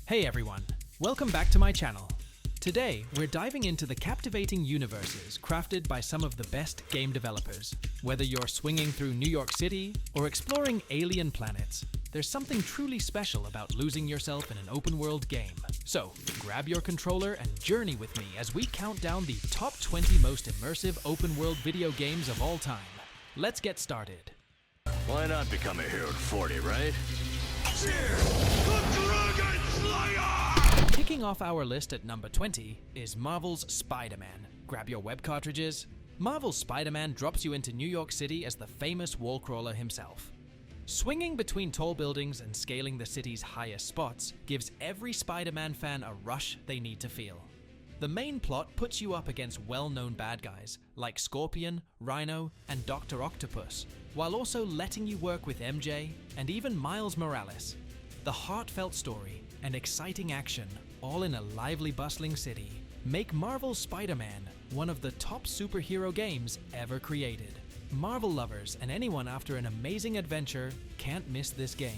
Hey everyone, welcome back to my channel. Today, we're diving into the captivating universes crafted by some of the best game developers. Whether you're swinging through New York City or exploring alien planets, there's something truly special about losing yourself in an open-world game. So, grab your controller and journey with me as we count down the top 20 most immersive open-world video games of all time. Let's get started. Why not become a hero at 40, right? Kicking off our list at number 20 is Marvel's Spider-Man. Grab your web cartridges. Marvel's Spider-Man drops you into New York City as the famous wall crawler himself. Swinging between tall buildings and scaling the city's highest spots gives every Spider-Man fan a rush they need to feel. The main plot puts you up against well-known bad guys like Scorpion, Rhino, and Dr. Octopus, while also letting you work with MJ and even Miles Morales. The heartfelt story and exciting action, all in a lively, bustling city, make Marvel's Spider-Man one of the top superhero games ever created. Marvel lovers and anyone after an amazing adventure can't miss this game.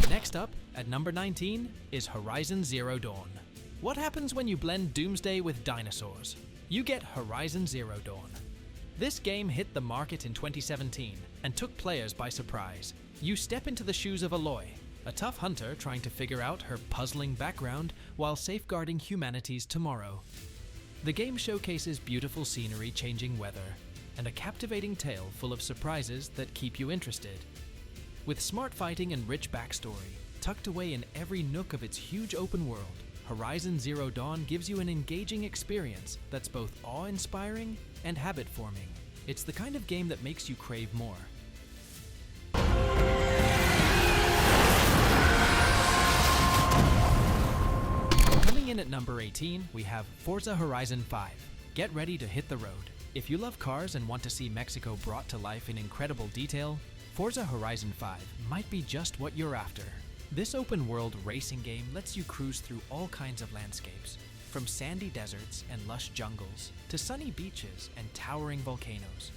Next up, at number 19, is Horizon Zero Dawn. What happens when you blend Doomsday with dinosaurs? You get Horizon Zero Dawn. This game hit the market in 2017 and took players by surprise. You step into the shoes of Aloy, a tough hunter trying to figure out her puzzling background while safeguarding humanity's tomorrow. The game showcases beautiful scenery, changing weather, and a captivating tale full of surprises that keep you interested. With smart fighting and rich backstory tucked away in every nook of its huge open world, Horizon Zero Dawn gives you an engaging experience that's both awe-inspiring and habit-forming. It's the kind of game that makes you crave more. Coming in at number 18, we have Forza Horizon 5. Get ready to hit the road. If you love cars and want to see Mexico brought to life in incredible detail, Forza Horizon 5 might be just what you're after. This open-world racing game lets you cruise through all kinds of landscapes, from sandy deserts and lush jungles to sunny beaches and towering volcanoes.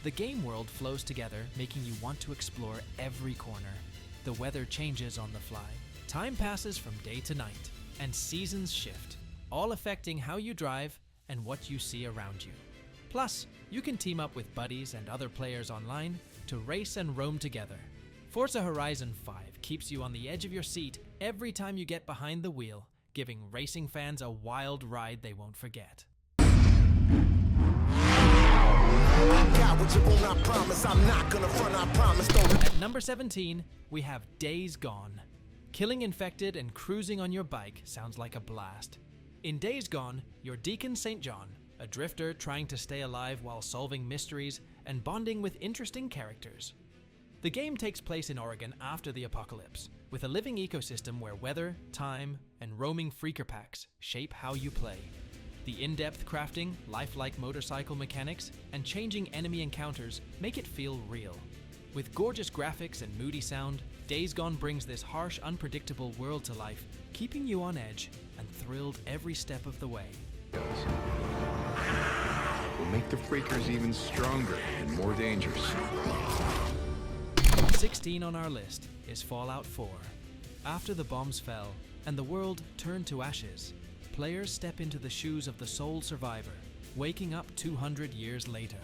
The game world flows together, making you want to explore every corner. The weather changes on the fly, time passes from day to night, and seasons shift, all affecting how you drive and what you see around you. Plus, you can team up with buddies and other players online to race and roam together. Forza Horizon 5 keeps you on the edge of your seat every time you get behind the wheel, giving racing fans a wild ride they won't forget. At number 17, we have Days Gone. Killing infected and cruising on your bike sounds like a blast. In Days Gone, you're Deacon St. John, a drifter trying to stay alive while solving mysteries and bonding with interesting characters. The game takes place in Oregon after the apocalypse, with a living ecosystem where weather, time, and roaming freaker packs shape how you play. The in-depth crafting, lifelike motorcycle mechanics, and changing enemy encounters make it feel real. With gorgeous graphics and moody sound, Days Gone brings this harsh, unpredictable world to life, keeping you on edge and thrilled every step of the way. Will make the freakers even stronger and more dangerous. 16 on our list is Fallout 4. After the bombs fell and the world turned to ashes, players step into the shoes of the sole survivor, waking up 200 years later.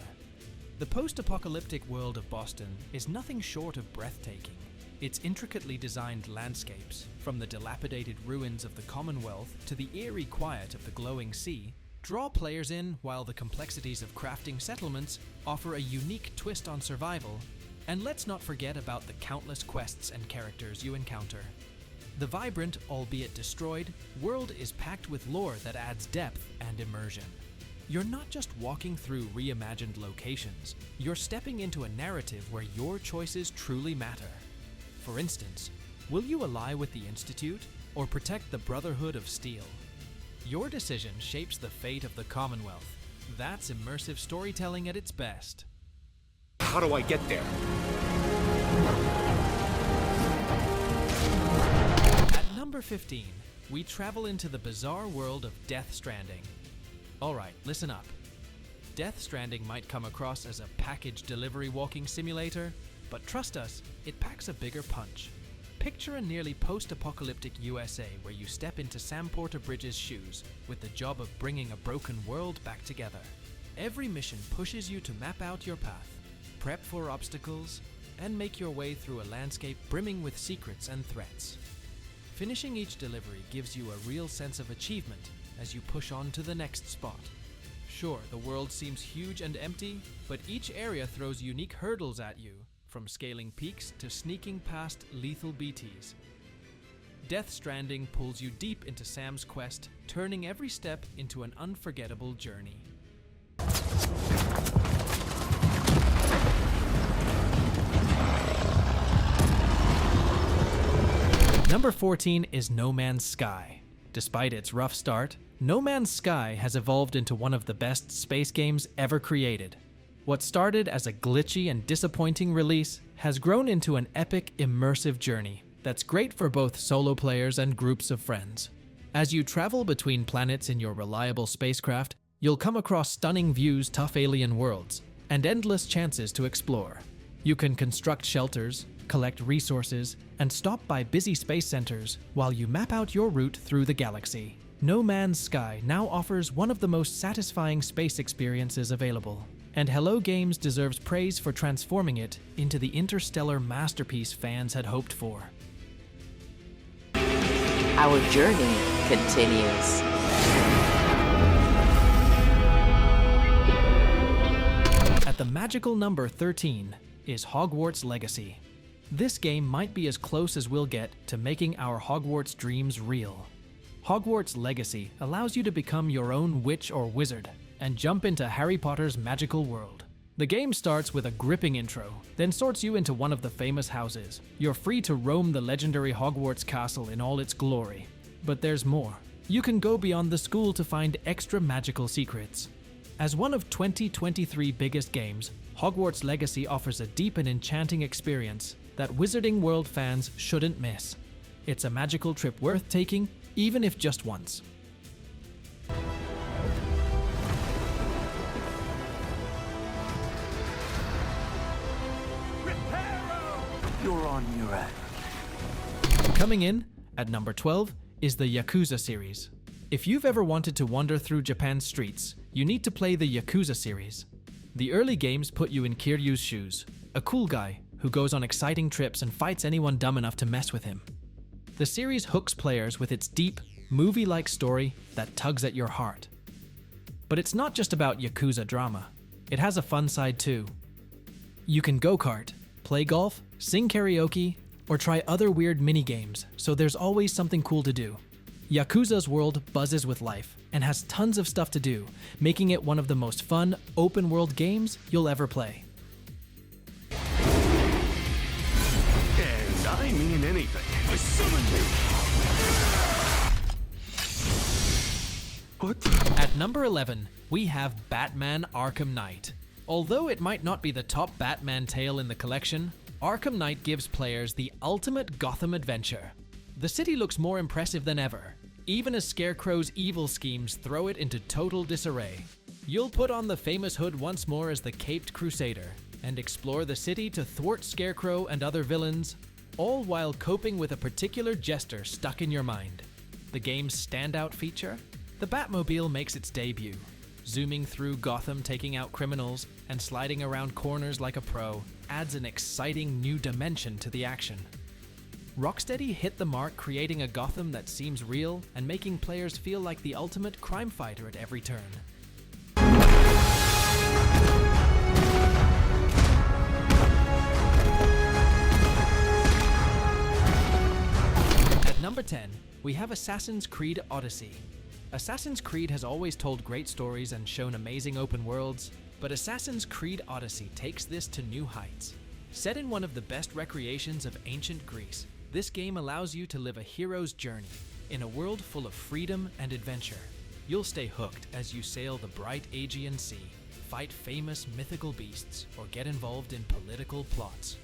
The post-apocalyptic world of Boston is nothing short of breathtaking. Its intricately designed landscapes, from the dilapidated ruins of the Commonwealth to the eerie quiet of the glowing sea, draw players in, while the complexities of crafting settlements offer a unique twist on survival. And let's not forget about the countless quests and characters you encounter. The vibrant, albeit destroyed, world is packed with lore that adds depth and immersion. You're not just walking through reimagined locations, you're stepping into a narrative where your choices truly matter. For instance, will you ally with the Institute or protect the Brotherhood of Steel? Your decision shapes the fate of the Commonwealth. That's immersive storytelling at its best. How do I get there? At number 15, we travel into the bizarre world of Death Stranding. Alright, listen up. Death Stranding might come across as a package delivery walking simulator, but trust us, it packs a bigger punch. Picture a nearly post-apocalyptic USA where you step into Sam Porter Bridges' shoes with the job of bringing a broken world back together. Every mission pushes you to map out your path, prep for obstacles, and make your way through a landscape brimming with secrets and threats. Finishing each delivery gives you a real sense of achievement as you push on to the next spot. Sure, the world seems huge and empty, but each area throws unique hurdles at you, from scaling peaks to sneaking past lethal BTs. Death Stranding pulls you deep into Sam's quest, turning every step into an unforgettable journey. Number 14 is No Man's Sky. Despite its rough start, No Man's Sky has evolved into one of the best space games ever created. What started as a glitchy and disappointing release has grown into an epic, immersive journey that's great for both solo players and groups of friends. As you travel between planets in your reliable spacecraft, you'll come across stunning views, tough alien worlds, and endless chances to explore. You can construct shelters, collect resources, and stop by busy space centers while you map out your route through the galaxy. No Man's Sky now offers one of the most satisfying space experiences available, and Hello Games deserves praise for transforming it into the interstellar masterpiece fans had hoped for. Our journey continues. At the magical number 13 is Hogwarts Legacy. This game might be as close as we'll get to making our Hogwarts dreams real. Hogwarts Legacy allows you to become your own witch or wizard and jump into Harry Potter's magical world. The game starts with a gripping intro, then sorts you into one of the famous houses. You're free to roam the legendary Hogwarts castle in all its glory. But there's more. You can go beyond the school to find extra magical secrets. As one of 2023 biggest games, Hogwarts Legacy offers a deep and enchanting experience that Wizarding World fans shouldn't miss. It's a magical trip worth taking, even if just once. You're on your own. Coming in at number 12 is the Yakuza series. If you've ever wanted to wander through Japan's streets, you need to play the Yakuza series. The early games put you in Kiryu's shoes, a cool guy who goes on exciting trips and fights anyone dumb enough to mess with him. The series hooks players with its deep, movie-like story that tugs at your heart. But it's not just about Yakuza drama. It has a fun side too. You can go-kart, play golf, sing karaoke, or try other weird mini-games, so there's always something cool to do. Yakuza's world buzzes with life and has tons of stuff to do, making it one of the most fun, open-world games you'll ever play. And I mean anything. I summoned you. What? At number 11, we have Batman Arkham Knight. Although it might not be the top Batman tale in the collection, Arkham Knight gives players the ultimate Gotham adventure. The city looks more impressive than ever, even as Scarecrow's evil schemes throw it into total disarray. You'll put on the famous hood once more as the Caped Crusader, and explore the city to thwart Scarecrow and other villains, all while coping with a particular jester stuck in your mind. The game's standout feature? The Batmobile makes its debut. Zooming through Gotham, taking out criminals, and sliding around corners like a pro adds an exciting new dimension to the action. Rocksteady hit the mark creating a Gotham that seems real and making players feel like the ultimate crime fighter at every turn. At number 10, we have Assassin's Creed Odyssey. Assassin's Creed has always told great stories and shown amazing open worlds, but Assassin's Creed Odyssey takes this to new heights. Set in one of the best recreations of ancient Greece, this game allows you to live a hero's journey in a world full of freedom and adventure. You'll stay hooked as you sail the bright Aegean Sea, fight famous mythical beasts, or get involved in political plots.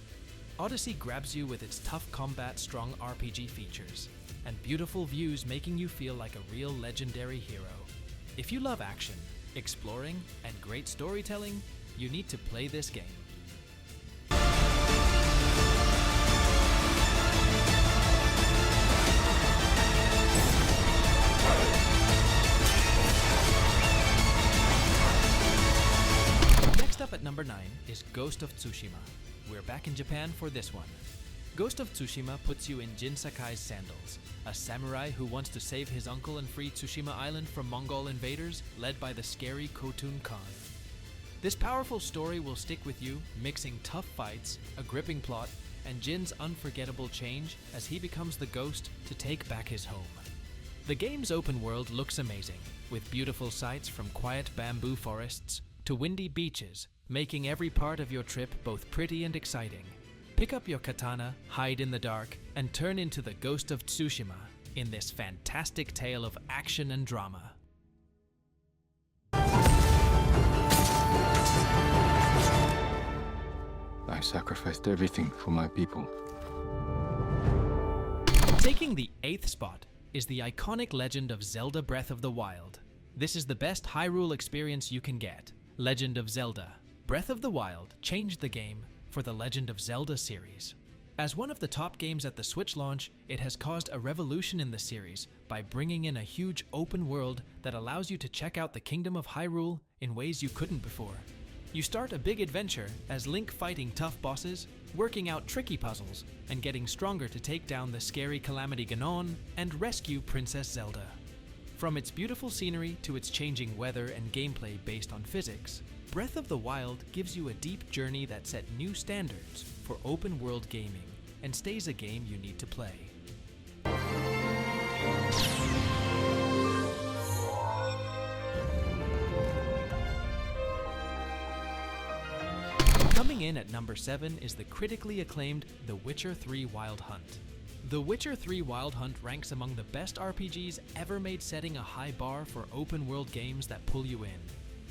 Odyssey grabs you with its tough combat, strong RPG features, and beautiful views making you feel like a real legendary hero. If you love action, exploring, and great storytelling, you need to play this game. Next up at number 9 is Ghost of Tsushima. We're back in Japan for this one. Ghost of Tsushima puts you in Jin Sakai's sandals, a samurai who wants to save his uncle and free Tsushima Island from Mongol invaders led by the scary Khotun Khan. This powerful story will stick with you, mixing tough fights, a gripping plot, and Jin's unforgettable change as he becomes the ghost to take back his home. The game's open world looks amazing, with beautiful sights from quiet bamboo forests to windy beaches, making every part of your trip both pretty and exciting. Pick up your katana, hide in the dark, and turn into the Ghost of Tsushima in this fantastic tale of action and drama. I sacrificed everything for my people. Taking the 8th spot is the iconic Legend of Zelda Breath of the Wild. This is the best Hyrule experience you can get. Legend of Zelda Breath of the Wild changed the game for the Legend of Zelda series. As one of the top games at the Switch launch, it has caused a revolution in the series by bringing in a huge open world that allows you to check out the Kingdom of Hyrule in ways you couldn't before. You start a big adventure as Link fighting tough bosses, working out tricky puzzles, and getting stronger to take down the scary Calamity Ganon and rescue Princess Zelda. From its beautiful scenery to its changing weather and gameplay based on physics, Breath of the Wild gives you a deep journey that set new standards for open-world gaming and stays a game you need to play. Coming in at number 7 is the critically acclaimed The Witcher 3 Wild Hunt. The Witcher 3 Wild Hunt ranks among the best RPGs ever made, setting a high bar for open-world games that pull you in.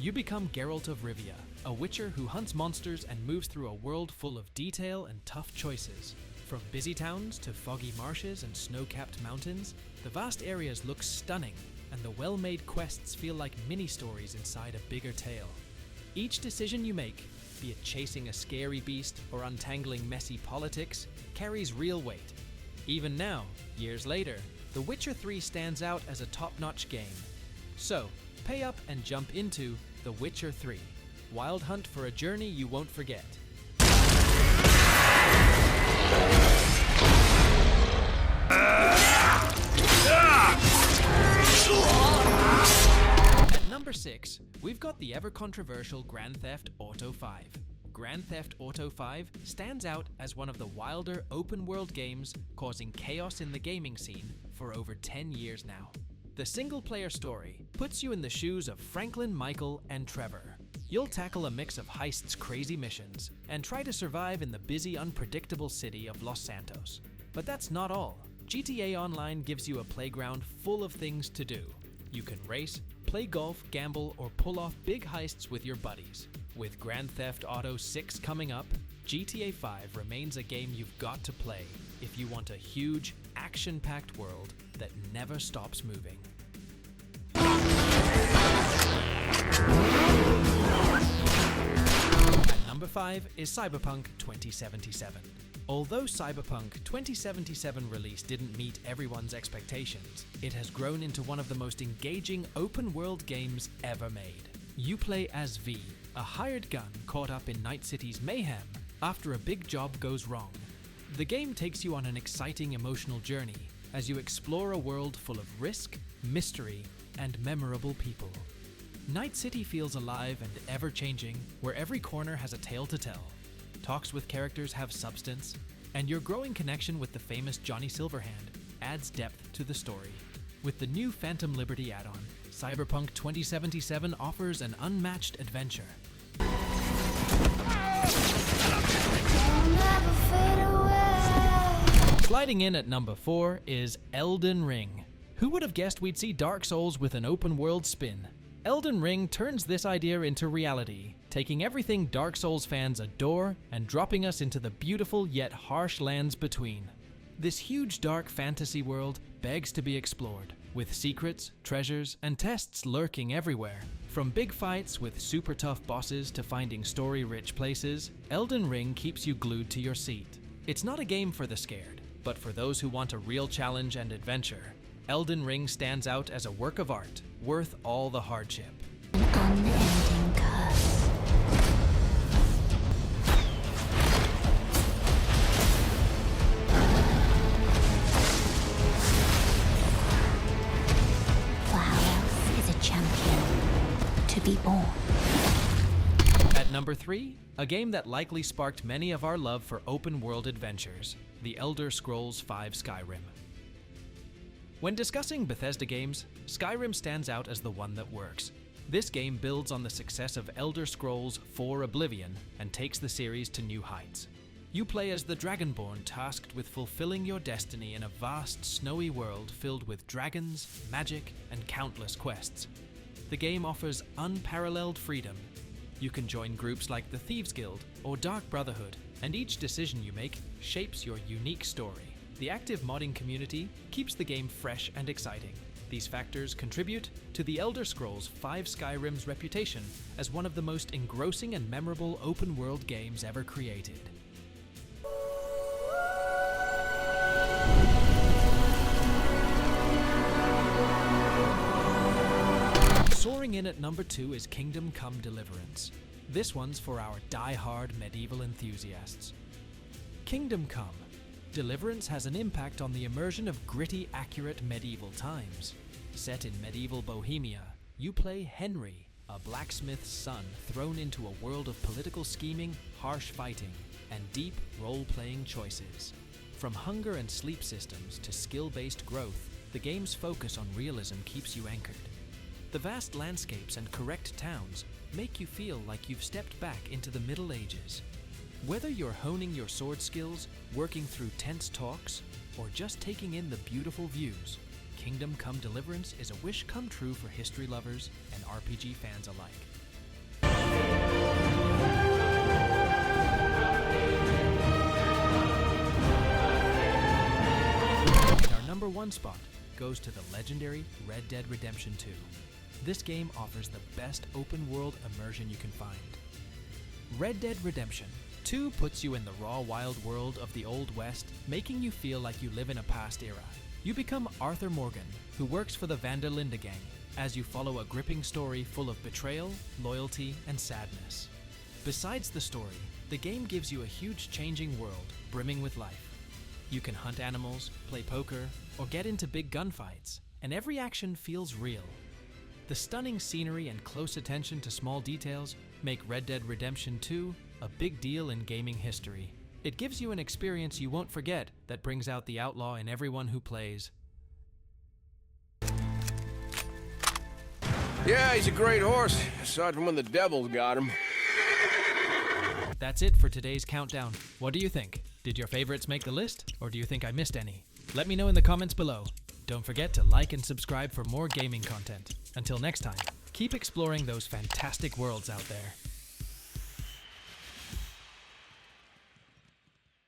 You become Geralt of Rivia, a witcher who hunts monsters and moves through a world full of detail and tough choices. From busy towns to foggy marshes and snow-capped mountains, the vast areas look stunning, and the well-made quests feel like mini-stories inside a bigger tale. Each decision you make, be it chasing a scary beast or untangling messy politics, carries real weight. Even now, years later, The Witcher 3 stands out as a top-notch game. So, pay up and jump into The Witcher 3 Wild Hunt for a journey you won't forget. At number 6, we've got the ever-controversial Grand Theft Auto 5. Grand Theft Auto 5 stands out as one of the wilder open-world games, causing chaos in the gaming scene for over 10 years now. The single-player story puts you in the shoes of Franklin, Michael, and Trevor. You'll tackle a mix of Heist's crazy missions and try to survive in the busy, unpredictable city of Los Santos. But that's not all. GTA Online gives you a playground full of things to do. You can race, play golf, gamble, or pull off big heists with your buddies. With Grand Theft Auto 6 coming up, GTA 5 remains a game you've got to play if you want a huge, action-packed world that never stops moving. At number 5 is Cyberpunk 2077. Although Cyberpunk 2077 release didn't meet everyone's expectations, it has grown into one of the most engaging open-world games ever made. You play as V, a hired gun caught up in Night City's mayhem after a big job goes wrong. The game takes you on an exciting emotional journey as you explore a world full of risk, mystery, and memorable people. Night City feels alive and ever-changing, where every corner has a tale to tell. Talks with characters have substance, and your growing connection with the famous Johnny Silverhand adds depth to the story. With the new Phantom Liberty add-on, Cyberpunk 2077 offers an unmatched adventure. Sliding in at number 4 is Elden Ring. Who would have guessed we'd see Dark Souls with an open-world spin? Elden Ring turns this idea into reality, taking everything Dark Souls fans adore and dropping us into the beautiful yet harsh lands between. This huge dark fantasy world begs to be explored, With secrets, treasures, and tests lurking everywhere. From big fights with super tough bosses to finding story-rich places, Elden Ring keeps you glued to your seat. It's not a game for the scared, but for those who want a real challenge and adventure, Elden Ring stands out as a work of art, worth all the hardship. An unending curse. For how else is a champion to be born? At number 3, a game that likely sparked many of our love for open-world adventures, The Elder Scrolls V Skyrim. When discussing Bethesda games, Skyrim stands out as the one that works. This game builds on the success of Elder Scrolls IV Oblivion and takes the series to new heights. You play as the Dragonborn tasked with fulfilling your destiny in a vast, snowy world filled with dragons, magic, and countless quests. The game offers unparalleled freedom. You can join groups like the Thieves Guild or Dark Brotherhood, and each decision you make shapes your unique story. The active modding community keeps the game fresh and exciting. These factors contribute to The Elder Scrolls V Skyrim's reputation as one of the most engrossing and memorable open-world games ever created. Soaring in at number 2 is Kingdom Come Deliverance. This one's for our die-hard medieval enthusiasts. Kingdom Come Deliverance has an impact on the immersion of gritty, accurate medieval times. Set in medieval Bohemia, you play Henry, a blacksmith's son thrown into a world of political scheming, harsh fighting, and deep role-playing choices. From hunger and sleep systems to skill-based growth, the game's focus on realism keeps you anchored. The vast landscapes and correct towns make you feel like you've stepped back into the Middle Ages. Whether you're honing your sword skills, working through tense talks, or just taking in the beautiful views, Kingdom Come Deliverance is a wish come true for history lovers and RPG fans alike. Our number 1 spot goes to the legendary Red Dead Redemption 2. This game offers the best open-world immersion you can find. Red Dead Redemption 2 puts you in the raw, wild world of the Old West, making you feel like you live in a past era. You become Arthur Morgan, who works for the Van der Linde gang, as you follow a gripping story full of betrayal, loyalty, and sadness. Besides the story, the game gives you a huge changing world, brimming with life. You can hunt animals, play poker, or get into big gunfights, and every action feels real. The stunning scenery and close attention to small details make Red Dead Redemption 2 a big deal in gaming history. It gives you an experience you won't forget that brings out the outlaw in everyone who plays. Yeah, he's a great horse, aside from when the devils got him. That's it for today's countdown. What do you think? Did your favorites make the list, or do you think I missed any? Let me know in the comments below. Don't forget to like and subscribe for more gaming content. Until next time, keep exploring those fantastic worlds out there.